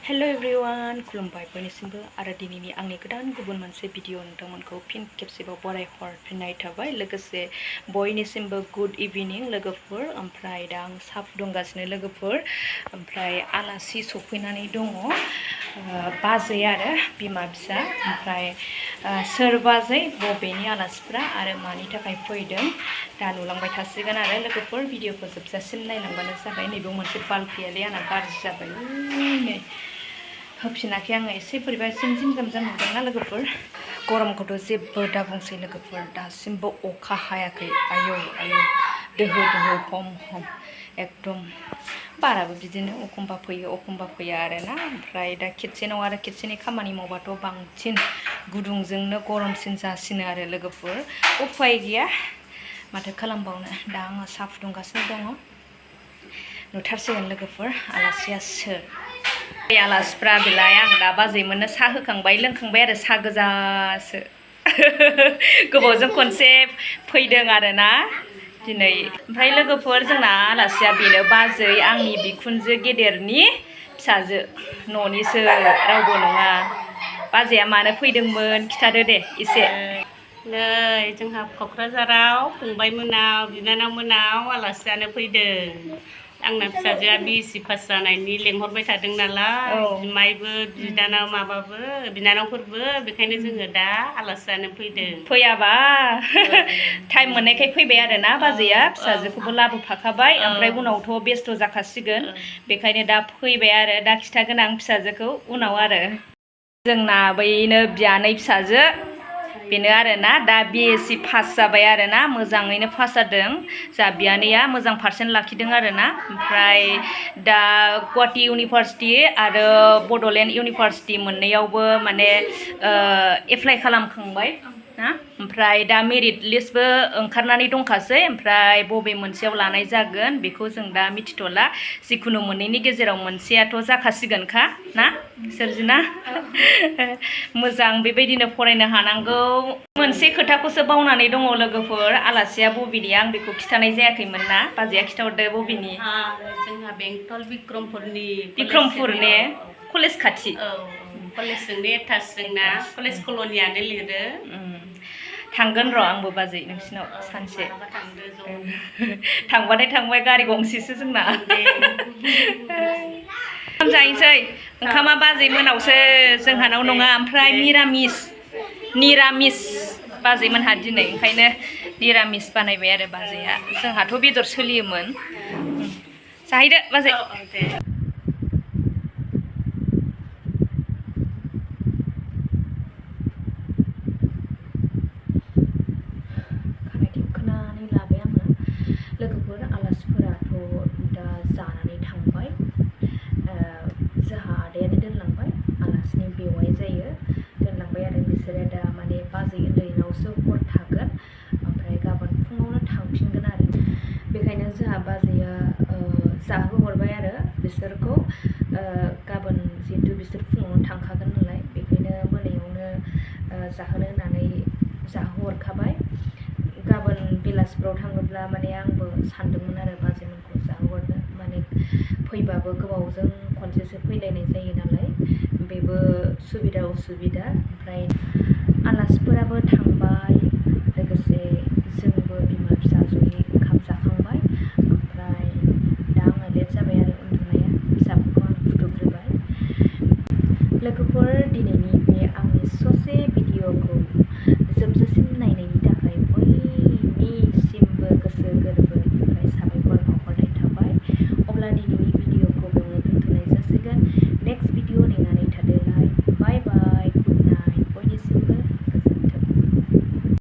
Hello everyone, खुलुमबाय बयनिसिमबो आरो दिनैनि आंनि गोदान गुबुन मोनसे भिडिअ नोंथांमोनखौ फिन खेबसेबाव बरायहरफिननाय थाबाय लोगोसे बयनिसिमबो गुड इभिनिं लोगोफोर ओमफ्राय दा आं साहा फुदुंगासिनो लोगोफोर ओमफ्राय आलासि सफैनानै दङ बाजै आरो बिमा फिसा ओमफ्राय सोर बाजै बबेनि आलासिफ्रा आरो मानि थाखाय फैदों दा नुलांबाय थासिगोन आरो लोगोफोर भिडिअखौ जोबजासिम नायलांबानो जाबाय नैबे मोनसे बाल्टियालै आंना गाज्रि जाबाय नै होफिनाखै आङो एसे बोरैबा जिम जाम नुदोंना लोगोफोर गरमखौथ' जेबो दा बुंसै लोगोफोर दासिमबो अखा हायाखै आयौ दोहो हम एकदम बाराबो बिदिनो एखमबा फैयो एखमबा फैया आरोना ओमफ्राय दा खेबसेनाव आरो खेबसेनि खामानि मावबाथ' बांसिन गुदुंजोंनो गरमसिन जासिनो आरो लोगोफोर उफाय गैया माथो खालामबावनो दा आङो साहा फुदुंगासिनो दङ नुथारसिगोन लोगोफोर आलासिया सोर आलासिफ्रा बेलाय आं दा बाजैमोननो साहा होखांबाय लोंखांबाय आरो साहा गोजासो गोबावजों खनसे फैदों आरोना दिनै ओमफ्राय लोगोफोर जोंना आलासिया बेनो बाजै आंनि बिखुनजो गेदेरनि फिसाजो न'निसो रावबो नङा बाजैया मानो फैदोंमोन खिथादो दे एसे नै जोंहा क'क्राझाराव फंबाय मोनाव बिनानाव मोनाव आलासि जानो फैदों आंना फिसाजोआ बिएससि पास जानायनि लेंहरबाय थादों नालाय बिमायबो बिदानाव माबाबो बिनानावफोरबो बेखायनो जोङो दा आलासि जानो फैदों फैयाबा टाइम मोननायखाय फैबाय आरोना बाजैया फिसाजोखौबो लाबोफाखाबाय ओमफ्राय उनावथ' बेस्थ' जाखासिगोन बेखायनो दा फैबाय आरो दा खिथागोन आं फिसाजोखौ उनाव आरो जोंना बैनो बियानै फिसाजो बेनो आरोना दा बिएससि पास जाबाय आरोना मोजाङैनो पास जादों जा बियानैया मोजां पार्सेन्ट लाखिदों आरोना ओमफ्राय दा गुवाहाटी इउनिभार्सिटि आरो बड'लेण्ड इउनिभार्सिटि मोननैयावबो माने एप्लाइ खालामखांबाय ना ओमफ्राय दा मेरिट लिस्टबो ओंखारनानै दंखासै ओमफ्राय बबे मोनसेयाव लानाय जागोन बेखौ जों दा मिथिथ'ला जिखुनु मोननैनि गेजेराव मोनसेयाथ' जाखासिगोनखा ना सोरजिना मोजां बेबायदिनो फरायनो हानांगौ मोनसे खोथाखौसो बावनानै दङ लोगोफोर आलासिया बबेनि आं बेखौ खिथानाय जायाखैमोन ना बाजैया खिथाहरदो बबेनि जोंहा बेंटल बिक्रमपुर ने कलेज खाथि कलेजजोंनो एटाच जोंना कलेज कल'नियानो लिरो थांगोन र' आंबो बाजै नोंसिनाव सानसे थांबाथाय थांबाय गारि गंसेसो जोंना ओंखाम जाहैसै ओंखामा बाजै मोनावसो जोंहानाव नङा ओमफ्राय निरामिस बाजैमोनहा दिनै ओंखायनो निरामिस बानायबाय आरो बाजैया जोंहाथ' बेदर सोलियोमोन जाहैदो बाजै लोगोफोर आलासिफोराथ' दा जानानै थांबाय जोंहा आदायानो दोनलांबाय आलासिनि बेवाइ जायो दोनलांबाय आरो बिसोरो दा माने बाजै उन्दैनावसो हर थागोन ओमफ्राय गाबोन फुङावनो थांफिनगोन आरो बेखायनो जोंहा बाजैया जाहोहरबाय आरो बिसोरखौ गाबोन जिहेतु बिसोर फुङावनो थांखागोन नालाय बेखायनो मोनायावनो जाहोनो होननानै जाहोहरखाबाय गाबोन बेलासिफ्राव थाङोब्ला माने आंबो सानदोंमोन आरो बाजैमोनखौ जाहोहरनो माने फैबाबो गोबावजों खनसेसो फैलायनाय जायो नालाय बेबो सुबिदा उसुबिदा ओमफ्राय आलासिफोराबो थांबाय लोगोसे जोंबो बिमा फिसा जयै ओंखाम जाखांबाय ओमफ्राय दा आङो लेट जाबाय आरो उन्दुनाया फिसाफोरखौ आं फुथुग्रोबाय लोगोफोर दिनैनि बे आंनि ससे भिडिअखौ जोबजासिम नायनायनि थाखाय बयनिसिमबो गोसो गोरबोनिफ्राय साबायखर बावहरनाय थाबाय अब्ला दिनैनि भिडिअखौ बेयावनो दोनथ'नाय जासिगोन नेक्स्ट भिडिअ नेनानै